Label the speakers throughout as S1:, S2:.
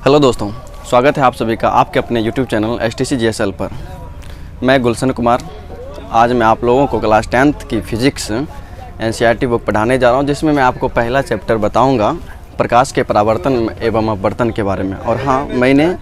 S1: Hello दोस्तों, स्वागत है आप सभी का आपके अपने YouTube चैनल STC GSL पर। मैं गुलशन कुमार। आज मैं आप लोगों को क्लास 10th की फिजिक्स NCERT बुक पढ़ाने जा रहा हूं, जिसमें मैं आपको पहला चैप्टर बताऊंगा प्रकाश के परावर्तन एवं अपवर्तन के बारे में। और हाँ, मैंने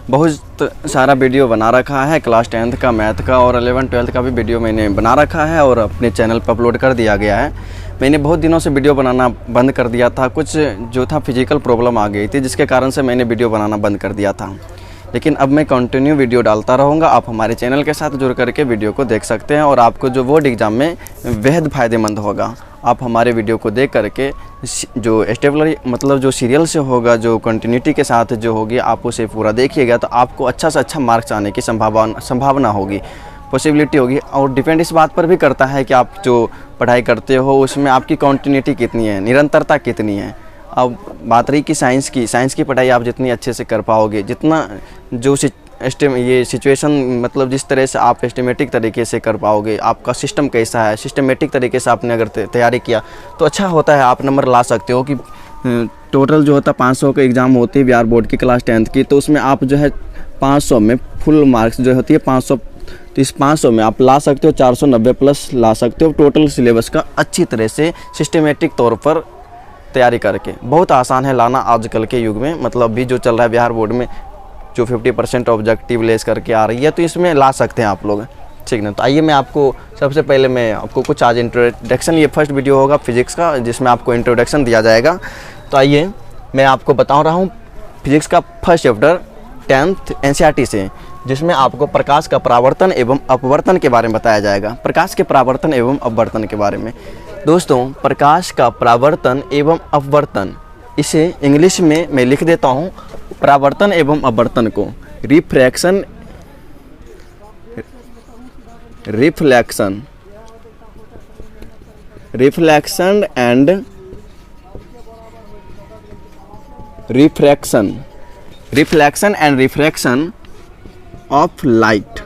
S1: बहुत सारा वीडियो बना रखा है, क्लास 10th का, मैथ का और 11-12 का भी वीडियो मैंने बना रखा है और अपने चैनल पर अपलोड कर दिया गया है। मैंने बहुत दिनों से वीडियो बनाना बंद कर दिया था, कुछ जो था फिजिकल प्रॉब्लम आ गई थी, जिसके कारण से मैंने वीडियो बनाना बंद कर दिया था। लेकिन अब मैं कंटिन्यू वीडियो डालता रहूँगा। आप हमारे चैनल के साथ जुड़ करके वीडियो को देख सकते हैं और आपको जो बोर्ड एग्ज़ाम में बेहद फ़ायदेमंद होगा। आप हमारे वीडियो को देख करके जो स्टेबलरी मतलब जो सीरियल से होगा, जो कंटिन्यूटी के साथ जो होगी, आप उसे पूरा देखिएगा तो आपको अच्छा से अच्छा मार्क्स आने की संभावना होगी, पॉसिबिलिटी होगी। और डिपेंड इस बात पर भी करता है कि आप जो पढ़ाई करते हो उसमें आपकी कंटिन्यूटी कितनी है, निरंतरता कितनी है। अब बात रही कि साइंस की पढ़ाई आप जितनी अच्छे से कर पाओगे, जितना जो ये सिचुएशन मतलब जिस तरह से आप सिस्टमेटिक तरीके से कर पाओगे, आपका सिस्टम कैसा है, सिस्टमेटिक तरीके से आपने अगर तैयारी किया तो अच्छा होता है, आप नंबर ला सकते हो। कि टोटल जो होता 500 का एग्ज़ाम होती है बिहार बोर्ड की क्लास 10th की, तो उसमें आप जो है 500 में फुल मार्क्स जो होती है 500, तो इस 500 में आप ला सकते हो 490 प्लस ला सकते हो टोटल सिलेबस का अच्छी तरह से सिस्टमेटिक तौर पर तैयारी करके। बहुत आसान है लाना आजकल के युग में, मतलब भी जो चल रहा है बिहार बोर्ड में जो 50% ऑब्जेक्टिव लेस करके आ रही है, तो इसमें ला सकते हैं आप लोग, ठीक ना। तो आइए मैं आपको सबसे पहले मैं आपको कुछ आज इंट्रोडक्शन, ये फर्स्ट वीडियो होगा फिजिक्स का जिसमें आपको इंट्रोडक्शन दिया जाएगा। तो आइए मैं आपको बता रहा हूँ फिजिक्स का फर्स्ट चैप्टर 10th NCERT से, जिसमें आपको प्रकाश का परावर्तन एवं अपवर्तन के बारे में बताया जाएगा। प्रकाश के परावर्तन एवं अपवर्तन के बारे में दोस्तों, प्रकाश का परावर्तन एवं अपवर्तन, इसे इंग्लिश में मैं लिख देता हूँ। परावर्तन एवं अपवर्तन को refraction and refraction of light,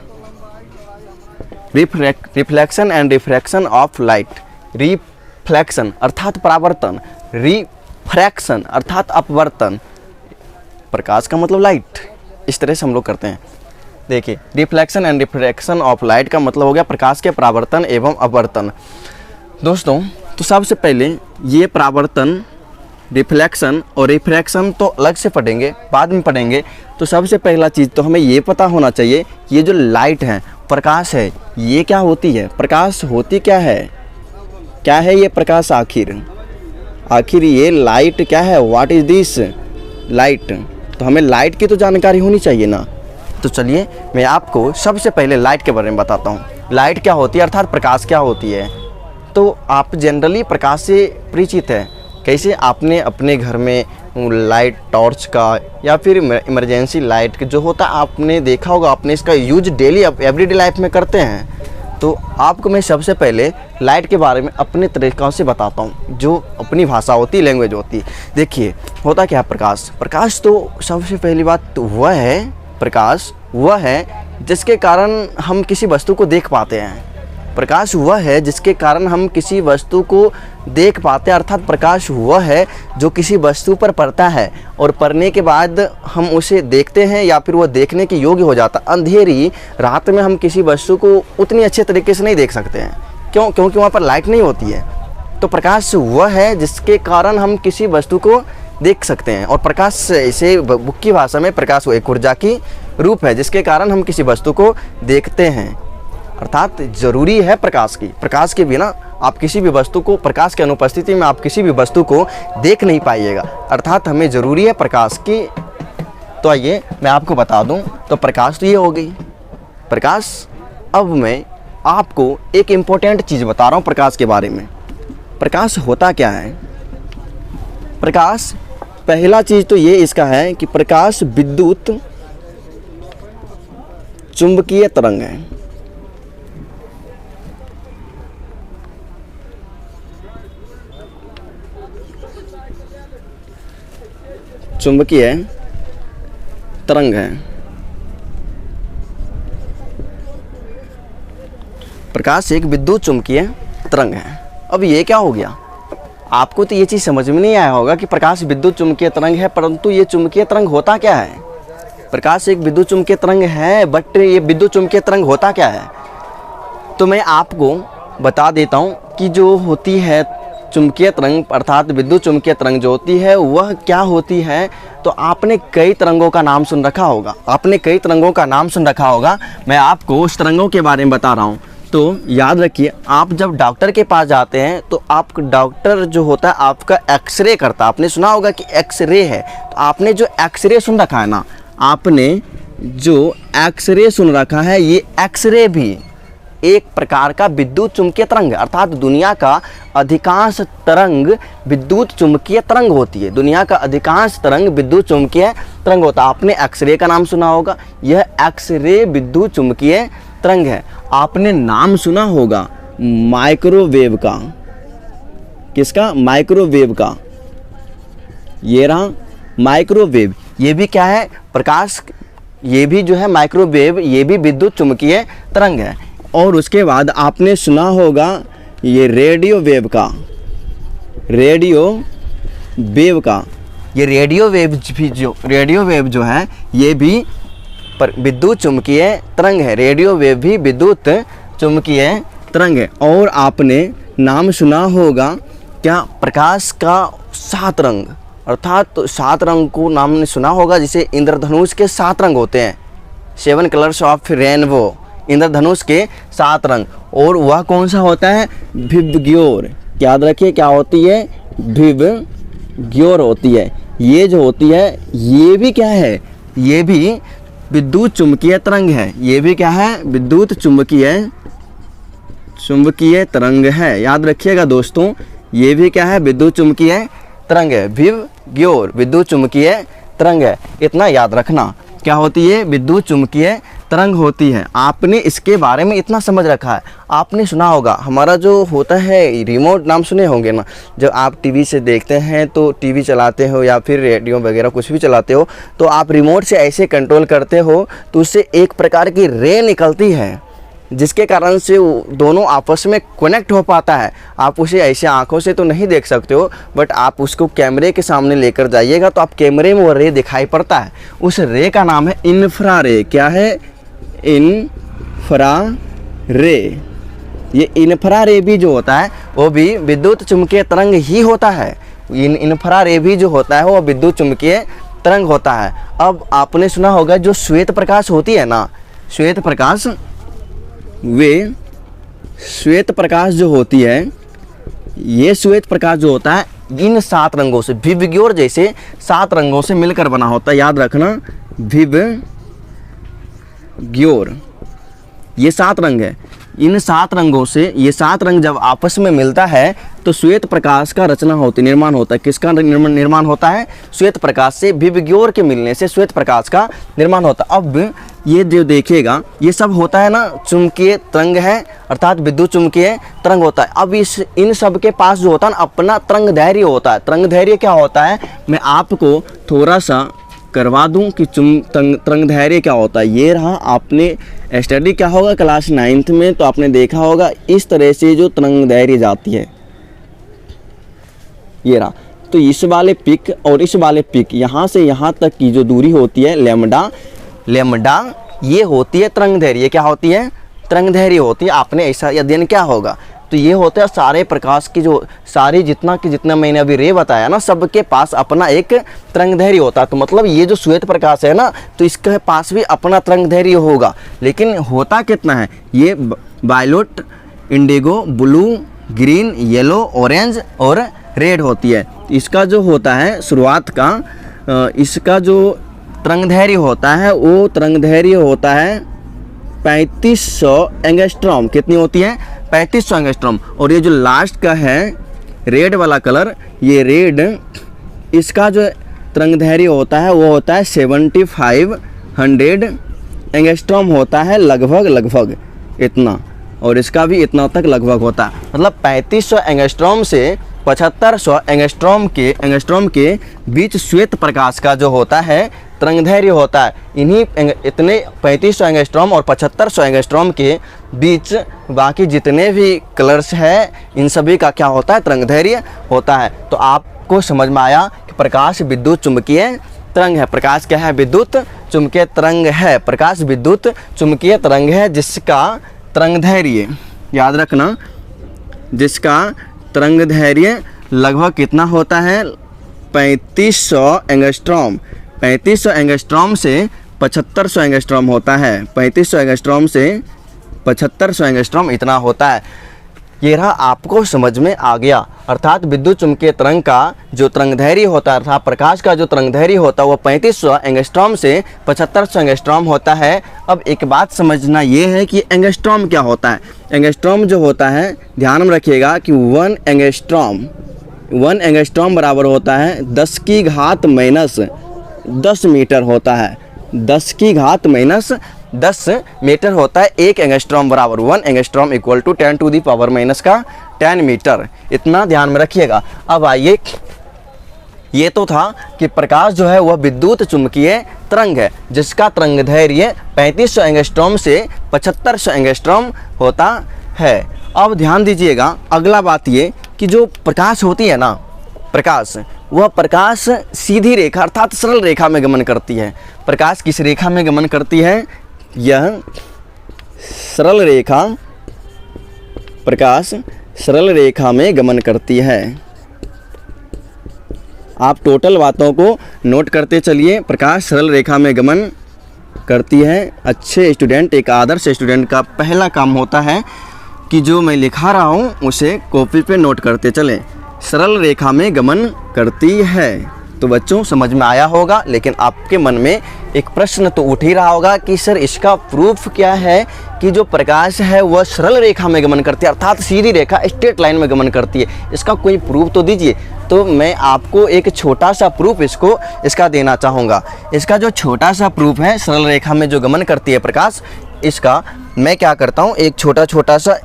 S1: reflection and refraction of light. Reflection अर्थात परावर्तन, रिफ्रैक्शन अर्थात अपवर्तन। प्रकाश का मतलब लाइट, इस तरह से हम लोग करते हैं। देखिए, reflection and refraction of light का मतलब हो गया प्रकाश के परावर्तन एवं अपवर्तन। दोस्तों, तो सबसे पहले ये परावर्तन, रिफ्लेक्शन और रिफ्रैक्शन तो अलग से पढ़ेंगे, बाद में पढ़ेंगे। तो सबसे पहला चीज़ तो हमें ये पता होना चाहिए, ये जो लाइट है, प्रकाश है, ये क्या होती है, प्रकाश होती क्या है ये प्रकाश? आखिर ये लाइट क्या है? What is this light? तो हमें लाइट की तो जानकारी होनी चाहिए ना। तो चलिए मैं आपको सबसे पहले लाइट के बारे में बताता हूँ। लाइट क्या होती है अर्थात प्रकाश क्या होती है। तो आप जनरली प्रकाश से परिचित है। कैसे? आपने अपने घर में लाइट, टॉर्च का या फिर इमरजेंसी लाइट जो होता है आपने देखा होगा, आपने इसका यूज डेली एवरीडे लाइफ में करते हैं। तो आपको मैं सबसे पहले लाइट के बारे में अपने तरीक़ों से बताता हूँ, जो अपनी भाषा होती है, लैंग्वेज होती है। देखिए, होता क्या है प्रकाश तो सबसे पहली बात तो वह है, प्रकाश वह है जिसके कारण हम किसी वस्तु को देख पाते हैं। प्रकाश वह है जिसके कारण हम किसी वस्तु को देख पाते हैं, अर्थात प्रकाश वह है जो किसी वस्तु पर पड़ता है और पड़ने के बाद हम उसे देखते हैं या फिर वह देखने के योग्य हो जाता। अंधेरी रात में हम किसी वस्तु को उतनी अच्छे तरीके से नहीं देख सकते हैं। क्यों? क्योंकि वहाँ पर लाइट नहीं होती है। तो प्रकाश वह है जिसके कारण हम किसी वस्तु को देख सकते हैं। और प्रकाश, इसे बुक की भाषा में प्रकाश एक ऊर्जा की रूप है जिसके कारण हम किसी वस्तु को देखते हैं। अर्थात ज़रूरी है प्रकाश के बिना आप किसी भी वस्तु को, प्रकाश की अनुपस्थिति में आप किसी भी वस्तु को देख नहीं पाइएगा। अर्थात हमें ज़रूरी है प्रकाश की। तो आइए मैं आपको बता दूं, तो प्रकाश तो ये हो गई प्रकाश। अब मैं आपको एक इम्पोर्टेंट चीज़ बता रहा हूँ प्रकाश के बारे में। प्रकाश होता क्या है? प्रकाश, पहला चीज़ तो ये इसका है कि प्रकाश विद्युत चुंबकीय तरंग है। चुंबकीय तरंग है। प्रकाश एक विद्युत चुंबकीय तरंग है। अब ये क्या हो गया? आपको तो ये चीज़ समझ में नहीं आया होगा कि प्रकाश विद्युत चुम्बकीय तरंग है, परंतु ये चुम्बकीय तरंग होता क्या है। प्रकाश एक विद्युत चुम्बकीय तरंग है, बट ये विद्युत चुम्बकीय तरंग होता क्या है। तो मैं आपको बता देता हूँ कि जो होती है चुम्बकीय तरंग अर्थात विद्युत चुम्बकीय तरंग जो होती है वह क्या होती है। तो आपने कई तरंगों का नाम सुन रखा होगा, मैं आपको उस तरंगों के बारे में बता रहा हूँ। तो याद रखिए, आप जब डॉक्टर के पास जाते हैं तो आप डॉक्टर जो होता है आपका एक्सरे करता है। आपने सुना होगा कि एक्सरे है, तो आपने जो एक्सरे सुन रखा है ना, आपने जो एक्सरे सुन रखा है, ये एक्सरे भी एक प्रकार का विद्युत चुम्बकीय तरंग है। अर्थात दुनिया का अधिकांश तरंग विद्युत चुम्बकीय तरंग होती है। दुनिया का अधिकांश तरंग विद्युत चुम्बकीय तरंग होता है। आपने एक्सरे का नाम सुना होगा, यह एक्सरे विद्युत चुम्बकीय तरंग है। आपने नाम सुना होगा माइक्रोवेव का, किसका, माइक्रोवेव का। ये रहा माइक्रोवेव, ये भी क्या है, प्रकाश, ये भी जो है माइक्रोवेव, ये भी विद्युत चुम्बकीय तरंग है। और उसके बाद आपने सुना होगा ये रेडियो वेव का, ये रेडियो वेव जो है ये भी विद्युत चुम्बकीय तरंग है। रेडियो वेव भी विद्युत चुम्बकीय तरंग है। और आपने नाम सुना होगा क्या, प्रकाश का 7 रंग, अर्थात 7 रंग को नाम ने सुना होगा, जिसे इंद्रधनुष के 7 रंग होते हैं, 7 कलर्स ऑफ रेनबो, इंद्रधनुष के 7 रंग। और वह कौन सा होता है, विबग्योर। याद रखिए क्या होती है, विबग्योर होती है। ये जो होती है ये भी क्या है, ये भी विद्युत चुम्बकीय तरंग है। ये भी क्या है, विद्युत चुम्बकीय तरंग है। याद रखिएगा दोस्तों, ये भी क्या है, विद्युत चुम्बकीय तरंग है। विबग्योर विद्युत चुम्बकीय तरंग है, इतना याद रखना। क्या होती है, विद्युत चुम्बकीय तरंग होती है। आपने इसके बारे में इतना समझ रखा है। आपने सुना होगा हमारा जो होता है रिमोट, नाम सुने होंगे ना, जब आप टीवी से देखते हैं तो टीवी चलाते हो या फिर रेडियो वगैरह कुछ भी चलाते हो, तो आप रिमोट से ऐसे कंट्रोल करते हो तो उससे एक प्रकार की रे निकलती है, जिसके कारण से दोनों आपस में कनेक्ट हो पाता है। आप उसे ऐसे आंखों से तो नहीं देख सकते हो, बट आप उसको कैमरे के सामने लेकर जाइएगा तो आप कैमरे में वो रे दिखाई पड़ता है। उस रे का नाम है इंफ्रारे। क्या है, इंफ्रारे। ये इंफ्रारे भी जो होता है वो भी विद्युत चुम्बकीय तरंग ही होता है। इंफ्रारे भी जो होता है वो विद्युत चुम्बकीय तरंग होता है। अब आपने सुना होगा जो श्वेत प्रकाश होती है ना, श्वेत प्रकाश जो होती है, ये श्वेत प्रकाश जो होता है इन 7 रंगों से, विबग्योर जैसे 7 रंगों से मिलकर बना होता है। याद रखना, विबग्योर, ये 7 रंग है। इन 7 रंगों से, ये 7 रंग जब आपस में मिलता है तो श्वेत प्रकाश का रचना होती, निर्माण होता है। किसका निर्माण होता है, श्वेत प्रकाश से। विबग्योर के मिलने से श्वेत प्रकाश का निर्माण होता है। अब ये जो देखिएगा ये सब होता है ना, चुम्बकीय तरंग है, अर्थात विद्युत चुम्बकीय तरंग होता है। अब इन सब के पास जो होता है ना अपना तरंग दैर्घ्य होता है। तरंग दैर्घ्य क्या होता है, मैं आपको थोड़ा सा करवा दूं कि तरंग दैर्घ्य क्या होता है। ये रहा, आपने स्टडी क्या होगा क्लास 9th में, तो आपने देखा होगा इस तरह से जो तरंग दैर्घ्य जाती है, ये रहा। तो इस वाले पिक और इस वाले पिक, यहाँ से यहाँ तक की जो दूरी होती है लैम्डा, ये होती है तरंग दैर्घ्य। क्या होती है, तरंग दैर्घ्य होती है। आपने ऐसा अध्ययन क्या होगा, तो ये होता है सारे प्रकाश की जो सारी जितना मैंने अभी रे बताया ना, सबके पास अपना एक तरंग दैर्घ्य होता है। तो मतलब ये जो श्वेत प्रकाश है ना, तो इसके पास भी अपना तरंग दैर्घ्य होगा। लेकिन होता कितना है, ये violet, indigo, blue, green, yellow, orange और रेड होती है। इसका जो होता है शुरुआत का, इसका जो तरंग दैर्घ्य होता है वो तरंग दैर्घ्य होता है 3500 एंगस्ट्रॉम। कितनी होती है, 3500 एंगस्ट्रॉम। और ये जो लास्ट का है रेड वाला कलर, ये रेड, इसका जो तरंग दैर्घ्य होता है वो होता है 7500 एंगस्ट्रॉम होता है, लगभग इतना। और इसका भी इतना तक लगभग होता है। मतलब 3500 एंगस्ट्रॉम से 7500 एंगस्ट्रॉम के बीच श्वेत प्रकाश का जो होता है तरंगदैर्घ्य होता है, इन्हीं इतने 3500 एंगस्ट्रॉम और 7500 एंगस्ट्रॉम के बीच बाकी जितने भी कलर्स हैं इन सभी का क्या होता है, तरंगदैर्घ्य होता है। तो आपको समझ में आया कि प्रकाश विद्युत चुंबकीय तरंग है। प्रकाश क्या है, विद्युत चुंबकीय तरंग है। प्रकाश विद्युत चुंबकीय तरंग है जिसका तरंगदैर्घ्य, याद रखना, जिसका तरंगदैर्घ्य लगभग कितना होता है, 3500 एंगस्ट्रॉम। 3500 एंगस्ट्रॉम से 7500 एंगस्ट्रॉम होता है। 3500 एंगस्ट्रॉम से 7500 एंगस्ट्रॉम इतना होता है। ये रहा, आपको समझ में आ गया। अर्थात विद्युत चुंबकीय तरंग का जो तरंगदैर्घ्य होता है, अर्थात प्रकाश का जो तरंगदैर्घ्य होता है वो 3500 एंगस्ट्रॉम से 7500 एंगस्ट्रॉम होता है। अब एक बात समझना ये है कि एंगस्ट्रॉम क्या होता है। एंगस्ट्रॉम जो होता है, ध्यान में रखिएगा कि 1 एंगस्ट्रॉम बराबर होता है 10 की घात माइनस 10 मीटर होता है। 10 की घात माइनस 10 मीटर होता है 1 एंगस्ट्रॉम बराबर। 1 angstrom equal to 10 to the power minus का 10 मीटर। इतना ध्यान में रखिएगा। अब आइए, ये तो था कि प्रकाश जो है वह विद्युत चुंबकीय तरंग है जिसका तरंगदैर्घ्य 3500 एंगस्ट्रॉम से 7500 एंगस्ट्रॉम होता है। अब ध्यान दीजिएगा, अगला बात ये कि जो प्रकाश होती है ना, प्रकाश, वह प्रकाश सीधी रेखा अर्थात सरल रेखा में गमन करती है। प्रकाश किस रेखा में गमन करती है, यह सरल रेखा, प्रकाश सरल रेखा में गमन करती है। आप टोटल बातों को नोट करते चलिए। प्रकाश सरल रेखा में गमन करती है। अच्छे स्टूडेंट, एक आदर्श स्टूडेंट का पहला काम होता है कि जो मैं लिखा रहा हूँ उसे कॉपी पे नोट करते चलें। सरल रेखा में गमन करती है। तो बच्चों समझ में आया होगा, लेकिन आपके मन में एक प्रश्न तो उठ ही रहा होगा कि सर इसका प्रूफ क्या है कि जो प्रकाश है वह सरल रेखा में गमन करती है, अर्थात सीधी रेखा स्ट्रेट लाइन में गमन करती है। इसका कोई प्रूफ तो दीजिए। तो मैं आपको एक छोटा सा प्रूफ इसका देना चाहूँगा। इसका जो छोटा सा प्रूफ है सरल रेखा में जो गमन करती है प्रकाश, इसका मैं क्या करता हूँ, एक छोटा सा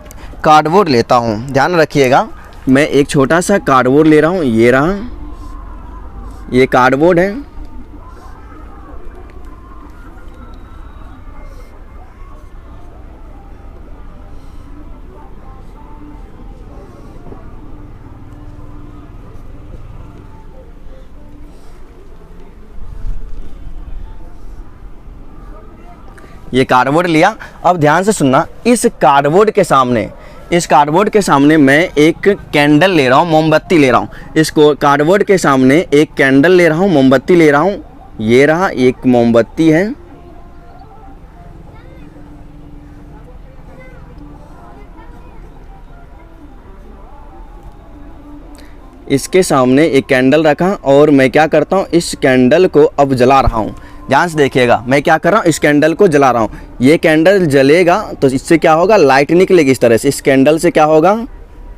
S1: कार्डबोर्ड लेता हूँ। ध्यान रखिएगा, मैं एक छोटा सा कार्डबोर्ड ले रहा हूँ। ये रहा, ये कार्डबोर्ड है। ये कार्डबोर्ड लिया। अब ध्यान से सुनना, इस कार्डबोर्ड के सामने मैं एक कैंडल ले रहा हूँ, मोमबत्ती ले रहा हूँ। इसको कार्डबोर्ड के सामने एक कैंडल ले रहा हूँ, मोमबत्ती ले रहा हूँ। ये रहा, एक मोमबत्ती है। इसके सामने एक कैंडल रखा और मैं क्या करता हूँ, इस कैंडल को अब जला रहा हूँ। ध्यान से देखिएगा, मैं क्या कर रहा हूँ, इस कैंडल को जला रहा हूँ। ये कैंडल जलेगा तो इससे क्या होगा, लाइट निकलेगी। इस तरह से इस कैंडल से क्या होगा,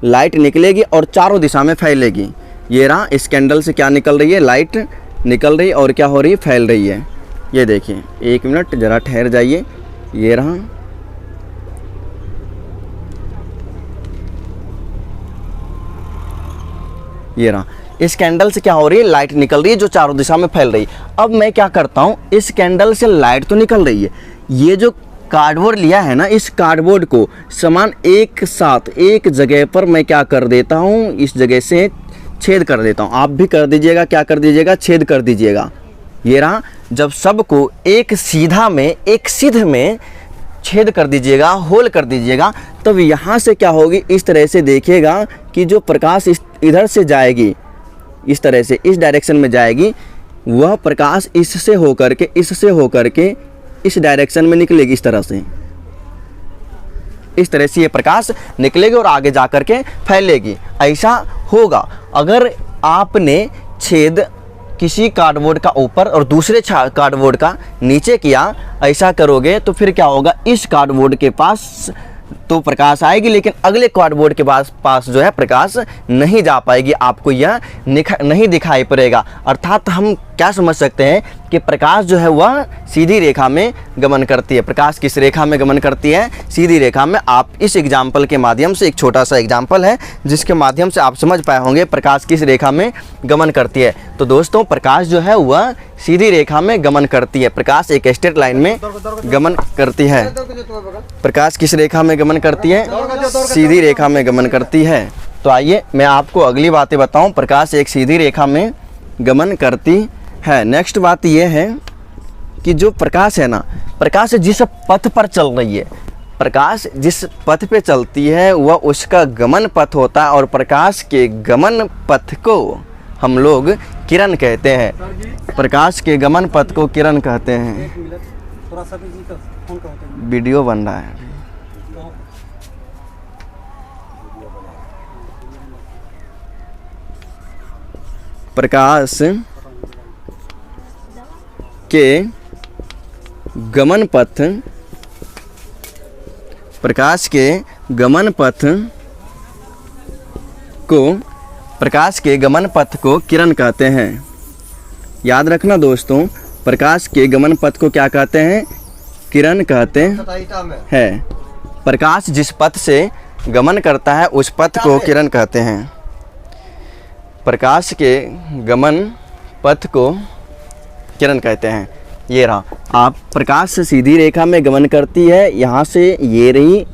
S1: लाइट निकलेगी और चारों दिशा में फैलेगी। ये रहा, इस कैंडल से क्या निकल रही है, लाइट निकल रही है और क्या हो रही है, फैल रही है। ये देखिए, एक मिनट ज़रा ठहर जाइए। ये रहा, ये रहा, इस कैंडल से क्या हो रही है, लाइट निकल रही है जो चारों दिशा में फैल रही है। अब मैं क्या करता हूँ, इस कैंडल से लाइट तो निकल रही है, ये जो कार्डबोर्ड लिया है ना, इस कार्डबोर्ड को समान एक साथ एक जगह पर मैं क्या कर देता हूँ, इस जगह से छेद कर देता हूँ। आप भी कर दीजिएगा, क्या कर दीजिएगा, छेद कर दीजिएगा। ये रहा, जब सबको एक सीध में छेद कर दीजिएगा, होल कर दीजिएगा, तब यहाँ से क्या होगी, इस तरह से देखिएगा कि जो प्रकाश इधर से जाएगी, इस तरह से इस डायरेक्शन में जाएगी, वह प्रकाश इससे होकर के इस डायरेक्शन में निकलेगी। इस तरह से ये प्रकाश निकलेगी और आगे जा कर के फैलेगी। ऐसा होगा अगर आपने छेद किसी कार्डबोर्ड का ऊपर और दूसरे कार्डबोर्ड का नीचे किया, ऐसा करोगे तो फिर क्या होगा, इस कार्डबोर्ड के पास तो प्रकाश आएगी लेकिन अगले कार्डबोर्ड के पास जो है प्रकाश नहीं जा पाएगी, आपको यह नहीं दिखाई पड़ेगा। अर्थात हम क्या समझ सकते हैं कि प्रकाश जो है वह सीधी रेखा में गमन करती है। प्रकाश किस रेखा में गमन करती है? सीधी रेखा में। आप इस एग्जाम्पल के माध्यम से, एक छोटा सा एग्जाम्पल है जिसके माध्यम से आप समझ पाए होंगे प्रकाश किस रेखा में गमन करती है। तो दोस्तों प्रकाश जो है वह सीधी रेखा में गमन करती है। प्रकाश एक स्ट्रेट लाइन में गमन करती है। प्रकाश किस रेखा में गमन करती है? सीधी रेखा में गमन करती है। तो आइए मैं आपको अगली बातें बताऊं। प्रकाश एक सीधी रेखा में गमन करती है। नेक्स्ट बात यह है कि जो प्रकाश है ना, प्रकाश जिस पथ पर चल रही है, प्रकाश जिस पथ पे चलती है वह उसका गमन पथ होता है, और प्रकाश के गमन पथ को हम लोग किरण कहते हैं। प्रकाश के गमन पथ को किरण कहते हैं। वीडियो बन रहा है। प्रकाश के गमन पथ, प्रकाश के गमन पथ को, प्रकाश के गमन पथ को किरण कहते हैं। याद रखना दोस्तों, प्रकाश के गमन पथ को क्या कहते हैं? किरण कहते हैं। प्रकाश जिस पथ से गमन करता है उस पथ को किरण कहते हैं। प्रकाश के गमन पथ को किरण कहते हैं। ये रहा, आप प्रकाश से सीधी रेखा में गमन करती है। यहाँ से ये रही,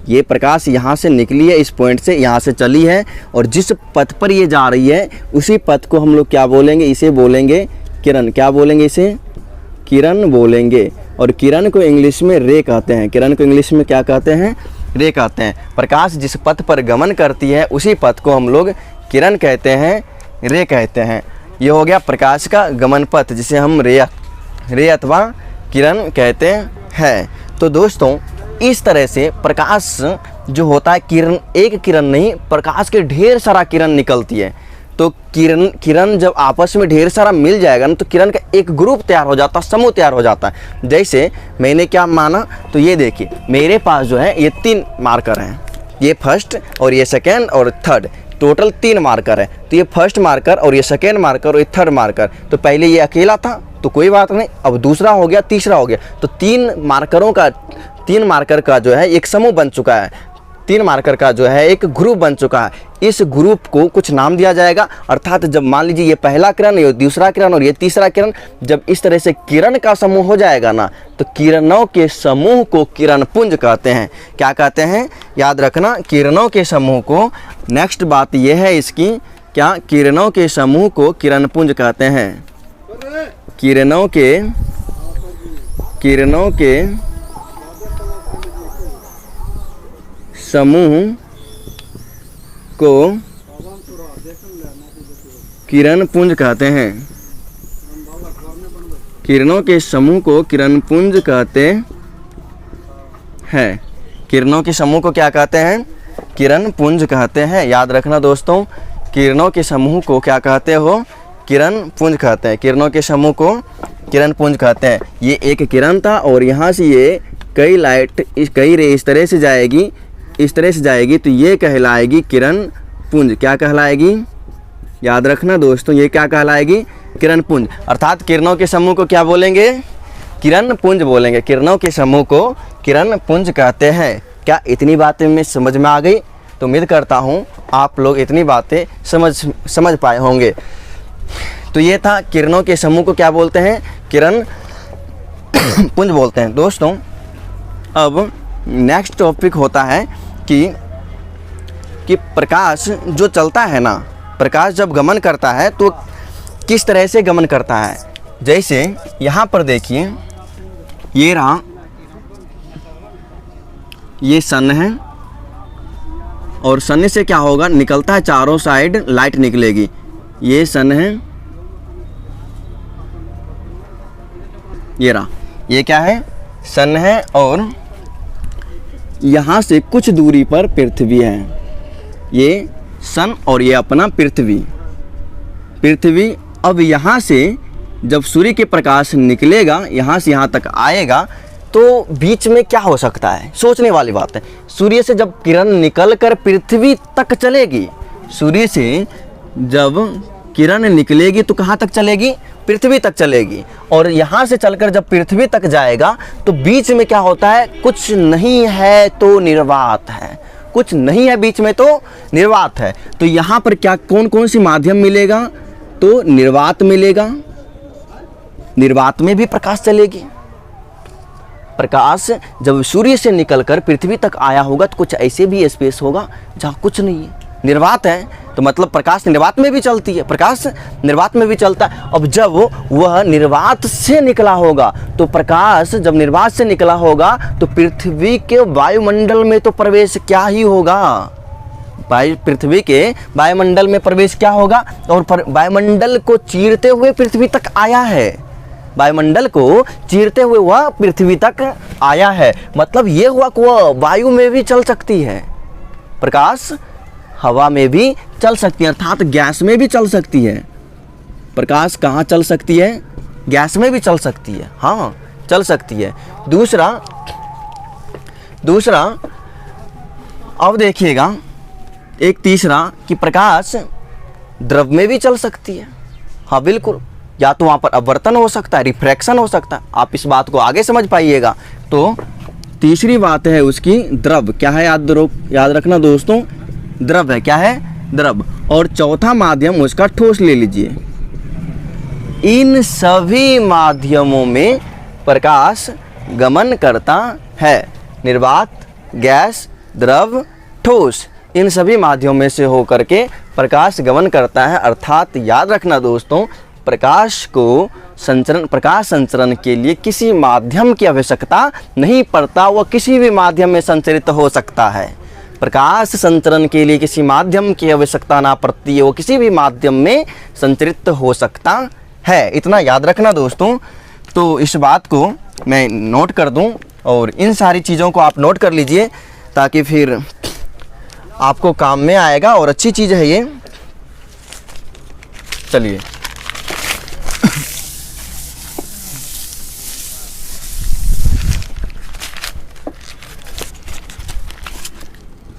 S1: ये प्रकाश यहाँ से निकली है, इस पॉइंट से यहाँ से चली है, और जिस पथ पर ये जा रही है उसी पथ को हम लोग क्या बोलेंगे? इसे बोलेंगे किरण। क्या बोलेंगे? इसे किरण बोलेंगे। और किरण को इंग्लिश में रे कहते हैं। किरण को इंग्लिश में क्या कहते हैं? रे कहते हैं। प्रकाश जिस पथ पर गमन करती है उसी पथ को हम लोग किरण कहते हैं, रे कहते हैं। ये हो गया प्रकाश का गमन पथ, जिसे हम रे अथवा किरण कहते हैं। तो दोस्तों इस तरह से प्रकाश जो होता है, किरण, एक किरण नहीं, प्रकाश के ढेर सारा किरण निकलती है। तो किरण जब आपस में ढेर सारा मिल जाएगा ना, तो किरण का एक ग्रुप तैयार हो जाता है, समूह तैयार हो जाता है। जैसे मैंने क्या माना, तो ये देखिए मेरे पास जो है ये 3 मार्कर हैं, ये फर्स्ट और ये सेकेंड और थर्ड, टोटल 3 मार्कर है। तो ये फर्स्ट मार्कर और ये सेकेंड मार्कर और ये थर्ड मार्कर। तो पहले ये अकेला था तो कोई बात नहीं, अब दूसरा हो गया, तीसरा हो गया। तो 3 मार्कर का जो है एक समूह बन चुका है, 3 मार्कर का जो है एक ग्रुप बन चुका है। इस ग्रुप को कुछ नाम दिया जाएगा। अर्थात जब मान लीजिए ये पहला किरण, ये दूसरा किरण और ये तीसरा किरण, जब इस तरह से किरण का समूह हो जाएगा ना, तो किरणों के समूह को किरण पुंज कहते हैं। क्या कहते हैं? याद रखना, किरणों के समूह को। नेक्स्ट बात यह है इसकी, क्या? किरणों के समूह को किरण पुंज कहते हैं। किरणों के समूह को किरण पुंज कहते हैं। किरणों के समूह को किरण पुंज कहते हैं। किरणों के समूह को क्या कहते हैं? किरण पुंज कहते हैं। याद रखना दोस्तों, किरणों के समूह को क्या कहते हो? किरण पुंज कहते हैं। किरणों के समूह को किरण पुंज कहते हैं। ये एक किरण था और यहाँ से ये कई रे इस तरह से जाएगी, इस तरह से जाएगी, तो ये कहलाएगी किरण पुंज। क्या कहलाएगी? याद रखना दोस्तों, ये क्या कहलाएगी? किरण पुंज। अर्थात किरणों के समूह को क्या बोलेंगे? किरण पुंज बोलेंगे। किरणों के समूह को किरण पुंज कहते हैं। क्या इतनी बातें में समझ में आ गई? तो उम्मीद करता हूँ आप लोग इतनी बातें समझ पाए होंगे। तो ये था, किरणों के समूह को क्या बोलते हैं? किरण पुंज बोलते हैं। दोस्तों अब नेक्स्ट टॉपिक होता है कि प्रकाश जो चलता है ना, प्रकाश जब गमन करता है तो किस तरह से गमन करता है। जैसे यहाँ पर देखिए, ये रहा, ये सन है, और सन से क्या होगा? निकलता है, चारों साइड लाइट निकलेगी। ये सन है, ये रहा, ये क्या है? सन है, और यहाँ से कुछ दूरी पर पृथ्वी है। ये सन और ये अपना पृथ्वी। अब यहाँ से जब सूर्य के प्रकाश निकलेगा, यहाँ से यहाँ तक आएगा, तो बीच में क्या हो सकता है? सोचने वाली बात है। सूर्य से जब किरण निकलकर पृथ्वी तक चलेगी, सूर्य से जब किरण निकलेगी तो कहाँ तक चलेगी? पृथ्वी तक चलेगी, और यहाँ से चलकर जब पृथ्वी तक जाएगा तो बीच में क्या होता है, कुछ नहीं है तो निर्वात है, कुछ नहीं है बीच में तो निर्वात है। तो यहाँ पर क्या कौन कौन सी माध्यम मिलेगा, तो निर्वात मिलेगा, निर्वात में भी प्रकाश चलेगी। प्रकाश जब सूर्य से निकलकर पृथ्वी तक आया होगा तो कुछ ऐसे भी स्पेस होगा जहाँ कुछ नहीं है, निर्वात है, तो मतलब प्रकाश निर्वात में भी चलती है, प्रकाश निर्वात में भी चलता है। अब जब वह निर्वात से निकला होगा तो प्रकाश जब निर्वात से निकला होगा तो पृथ्वी के वायुमंडल में तो प्रवेश क्या ही होगा, पृथ्वी के वायुमंडल में प्रवेश क्या होगा, और वायुमंडल को चीरते हुए पृथ्वी तक आया है, वायुमंडल को चीरते हुए वह पृथ्वी तक आया है। मतलब ये हुआ कि वह वायु में भी चल सकती है, प्रकाश हवा में भी चल सकती है, अर्थात गैस में भी चल सकती है। प्रकाश कहाँ चल सकती है, गैस में भी चल सकती है, हाँ चल सकती है। दूसरा अब देखिएगा एक तीसरा कि प्रकाश द्रव में भी चल सकती है, हाँ बिल्कुल, या तो वहाँ पर अपवर्तन हो सकता है, रिफ्रैक्शन हो सकता है, आप इस बात को आगे समझ पाइएगा। तो तीसरी बात है उसकी द्रव, क्या है याद रखना दोस्तों, द्रव है, क्या है, द्रव। और चौथा माध्यम उसका ठोस ले लीजिए। इन सभी माध्यमों में प्रकाश गमन करता है, निर्वात, गैस, द्रव, ठोस, इन सभी माध्यमों में से होकर के प्रकाश गमन करता है। अर्थात याद रखना दोस्तों, प्रकाश संचरण के लिए किसी माध्यम की आवश्यकता नहीं पड़ता, वह किसी भी माध्यम में संचरित हो सकता है। प्रकाश संचरण के लिए किसी माध्यम की आवश्यकता ना पड़ती है, वो किसी भी माध्यम में संचरित हो सकता है, इतना याद रखना दोस्तों। तो इस बात को मैं नोट कर दूं और इन सारी चीज़ों को आप नोट कर लीजिए ताकि फिर आपको काम में आएगा और अच्छी चीज़ है ये। चलिए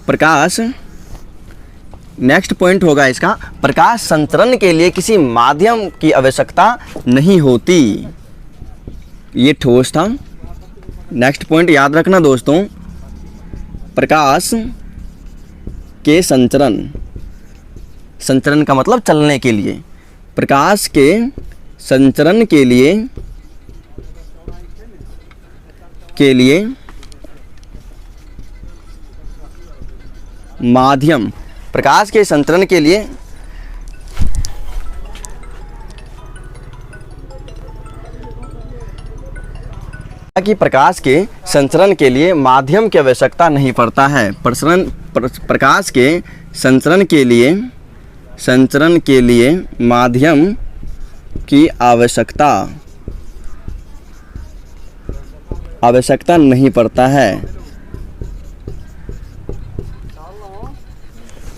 S1: प्रकाश, नेक्स्ट पॉइंट होगा इसका, प्रकाश संचरण के लिए किसी माध्यम की आवश्यकता नहीं होती, ये ठोस था। नेक्स्ट पॉइंट याद रखना दोस्तों, प्रकाश के संचरण का मतलब चलने के लिए, प्रकाश के संचरण के लिए माध्यम, प्रकाश के संचरण के लिए कि प्रकाश के संचरण के लिए माध्यम की आवश्यकता नहीं पड़ता है। प्रकाश के संचरण के लिए माध्यम की आवश्यकता नहीं पड़ता है।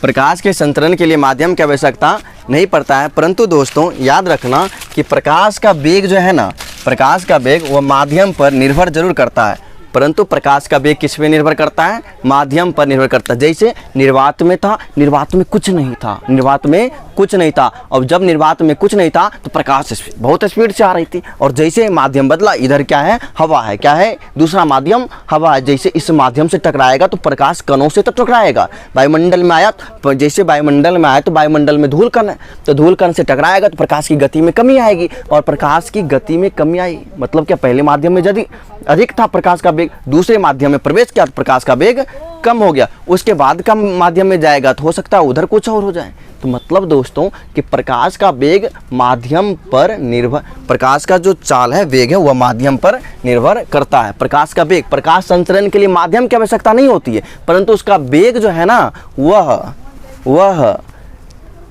S1: प्रकाश के संचरण के लिए माध्यम की आवश्यकता नहीं पड़ता है, परंतु दोस्तों याद रखना कि प्रकाश का वेग जो है ना, प्रकाश का वेग वह माध्यम पर निर्भर जरूर करता है, परंतु प्रकाश का वेग किस पे निर्भर करता है, माध्यम पर निर्भर करता है। जैसे निर्वात में था, निर्वात में कुछ नहीं था, निर्वात में कुछ नहीं था, और जब निर्वात में कुछ नहीं था तो प्रकाश बहुत स्पीड से आ रही थी, और जैसे माध्यम बदला, इधर क्या है, हवा है, क्या है, दूसरा माध्यम हवा है, जैसे इस माध्यम से टकराएगा तो प्रकाश कणों से तो टकराएगा। वायुमंडल में आया, जैसे वायुमंडल में आया तो वायुमंडल में धूल कण है, तो धूल कण से टकराएगा तो प्रकाश की गति में कमी आएगी, और प्रकाश की गति में कमी आई मतलब क्या, पहले माध्यम में यदि अधिक था प्रकाश का वेग, दूसरे माध्यम में प्रवेश किया तो प्रकाश का वेग कम हो गया, उसके बाद का माध्यम में जाएगा तो हो सकता है उधर कुछ और हो जाए। तो मतलब दोस्तों कि प्रकाश का वेग माध्यम पर निर्भर, प्रकाश का जो चाल है, वेग है, वह माध्यम पर निर्भर करता है। प्रकाश का वेग, प्रकाश संचरण के लिए माध्यम की आवश्यकता नहीं होती है, परंतु उसका वेग जो है ना वह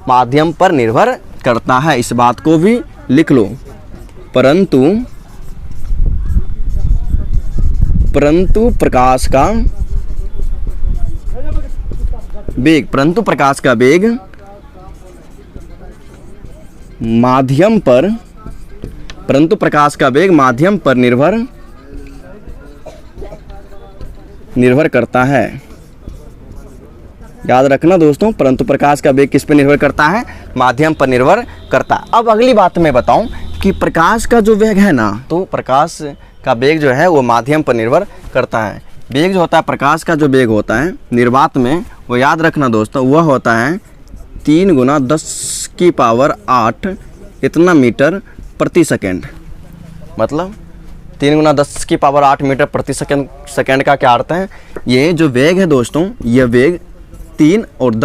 S1: माध्यम पर निर्भर करता है। इस बात को भी लिख लो। परंतु प्रकाश का वेग माध्यम पर निर्भर करता है। याद रखना दोस्तों, परंतु प्रकाश का वेग किस पे निर्भर करता है, माध्यम पर निर्भर करता है। अब अगली बात मैं बताऊं कि प्रकाश का जो वेग है ना, तो प्रकाश का वेग जो है वो माध्यम पर निर्भर करता है। वेग जो होता है, प्रकाश का जो वेग होता है निर्वात में, वो याद रखना दोस्तों, वह होता है 3 × 10⁸ इतना मीटर प्रति सेकेंड। मतलब 3 × 10⁸ मीटर प्रति सेकेंड का क्या अर्थ है? ये जो वेग है दोस्तों, ये वेग 3 और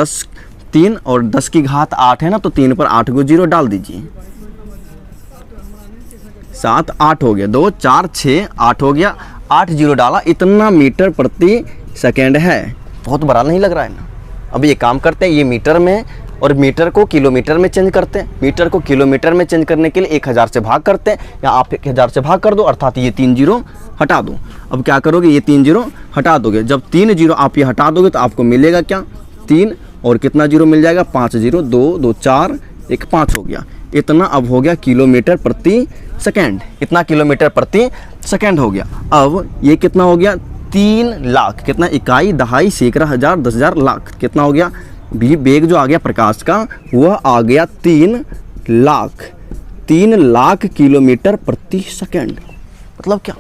S1: 10 की घात 8 है ना, तो 3 पर 8 को 0 डाल दीजिए, 7 8 हो गया, 2 4 6 8 हो गया, 8 0 डाला, इतना मीटर प्रति सेकेंड है। बहुत बड़ा नहीं लग रहा है ना? अब ये काम करते हैं, ये मीटर में और मीटर को किलोमीटर में चेंज करते हैं। मीटर को किलोमीटर में चेंज करने के लिए 1000 से भाग करते हैं, या आप 1000 से भाग कर दो, अर्थात ये 3 0 हटा दो। अब क्या करोगे, ये 3 0 हटा दोगे। जब 3 0 आप ये हटा दोगे तो आपको मिलेगा क्या, 3 और कितना 0 मिल जाएगा, 5 0, 2 2 4 1 5 हो गया। इतना अब हो गया किलोमीटर प्रति सेकेंड, इतना किलोमीटर प्रति सेकेंड हो गया। अब ये कितना हो गया, 3 लाख, कितना, इकाई, दहाई, सैकड़ा, हजार, 10,000, लाख, कितना हो गया, भी वेग जो आ गया प्रकाश का, वह आ गया 3 लाख किलोमीटर प्रति सेकेंड। मतलब क्या,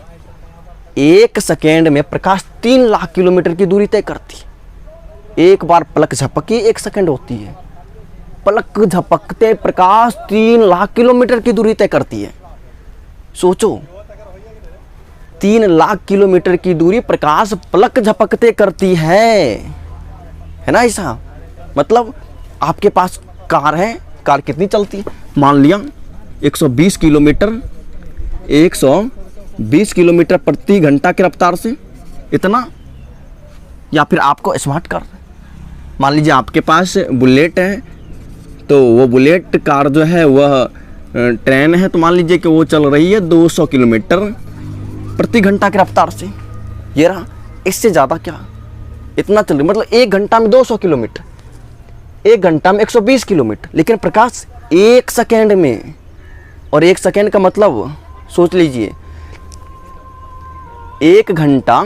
S1: 1 सेकेंड में प्रकाश 3 लाख किलोमीटर की दूरी तय करती है। एक बार पलक झपकी 1 सेकेंड होती है, पलक झपकते प्रकाश 3 लाख किलोमीटर की दूरी तय करती है। सोचो, 3 लाख किलोमीटर की दूरी प्रकाश पलक झपकते करती है ना ऐसा? मतलब आपके पास कार है, कार कितनी चलती है, मान लिया 120 किलोमीटर प्रति घंटा की रफ्तार से, इतना। या फिर आपको स्मार्ट कार, मान लीजिए आपके पास बुलेट है, तो वो बुलेट कार जो है वह ट्रेन है, तो मान लीजिए कि वो चल रही है 200 किलोमीटर प्रति घंटा की रफ्तार से। ये रहा, इससे ज़्यादा क्या, इतना चल रही, मतलब 1 घंटा में 200 किलोमीटर, 1 घंटा में 120 किलोमीटर। लेकिन प्रकाश 1 सेकेंड में, और 1 सेकेंड का मतलब सोच लीजिए, 1 घंटा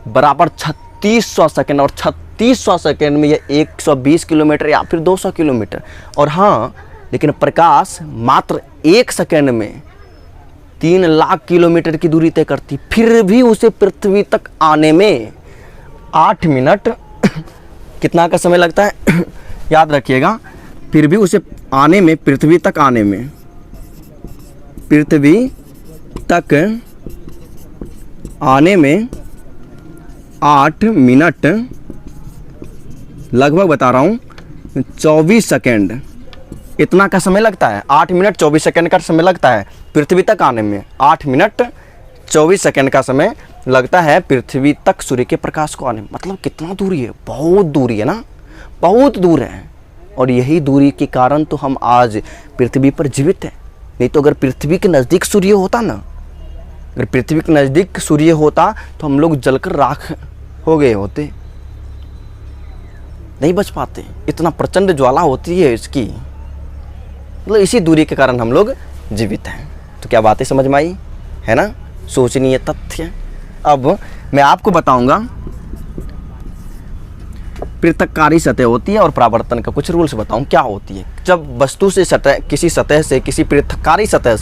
S1: बराबर 3600 सेकेंड, और 3600 सेकेंड में ये 120 किलोमीटर या फिर 200 किलोमीटर। और हाँ, लेकिन प्रकाश मात्र 1 सेकेंड में 3 लाख किलोमीटर की दूरी तय करती, फिर भी उसे पृथ्वी तक आने में 8 मिनट कितना का समय लगता है याद रखिएगा, फिर भी उसे आने में, पृथ्वी तक आने में, पृथ्वी तक आने में 8 मिनट लगभग, बता रहा हूँ, 24 सेकेंड, इतना का समय लगता है। 8 मिनट 24 सेकेंड का समय लगता है पृथ्वी तक आने में। 8 मिनट 24 सेकेंड का समय लगता है पृथ्वी तक सूर्य के प्रकाश को आने में। मतलब कितना दूरी है, बहुत दूरी है ना, बहुत दूर है। और यही दूरी के कारण तो हम आज पृथ्वी पर जीवित हैं। नहीं तो अगर पृथ्वी के नज़दीक सूर्य होता ना, अगर पृथ्वी के नज़दीक सूर्य होता तो हम लोग जलकर राख हो गए होते, नहीं बच पाते। इतना प्रचंड ज्वाला होती है इसकी, मतलब इसी दूरी के कारण हम लोग जीवित हैं। तो क्या बातें समझ में आई है ना, सोचनीय तथ्य। अब मैं आपको बताऊंगा, पृथक्कारी सतह होती है और परावर्तन का कुछ रूल्स बताऊं क्या होती है। जब वस्तु से सतह, किसी सतह से, किसी पृथक्कारी सतह से